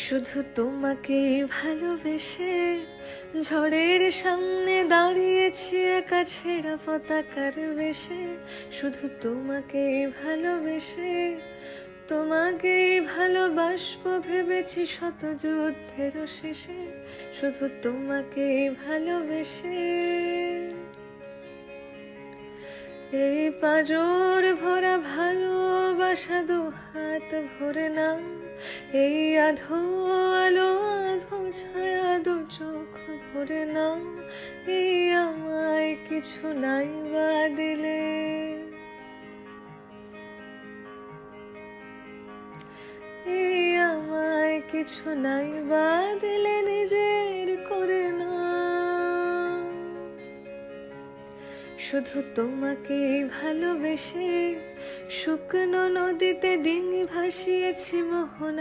শুধু তোমাকে ভালোবেসে ঝড়ের সামনে দাঁড়িয়েছি একা ছেঁড়া পতাকার বেশে। শুধু তোমাকে ভালোবেসে তোমাকেই ভালোবাসবো ভেবেছি শত যুদ্ধের শেষে। শুধু তোমাকে ভালোবেসে এই পাঁজর ভরা ভালোবাসা দু হাত ভরে নাও। এই আধো আলো আধো ছায়া দু চোখ ভরে নাও। এই আমায় কিছু নাই বা দিলে, এই আমায় কিছু নাই বা দিলে নিজের করে না। শুধু তোমাকে ভালোবেসে শুকনো নদীতে ডিঙি ভাসিয়েছি মোহনা।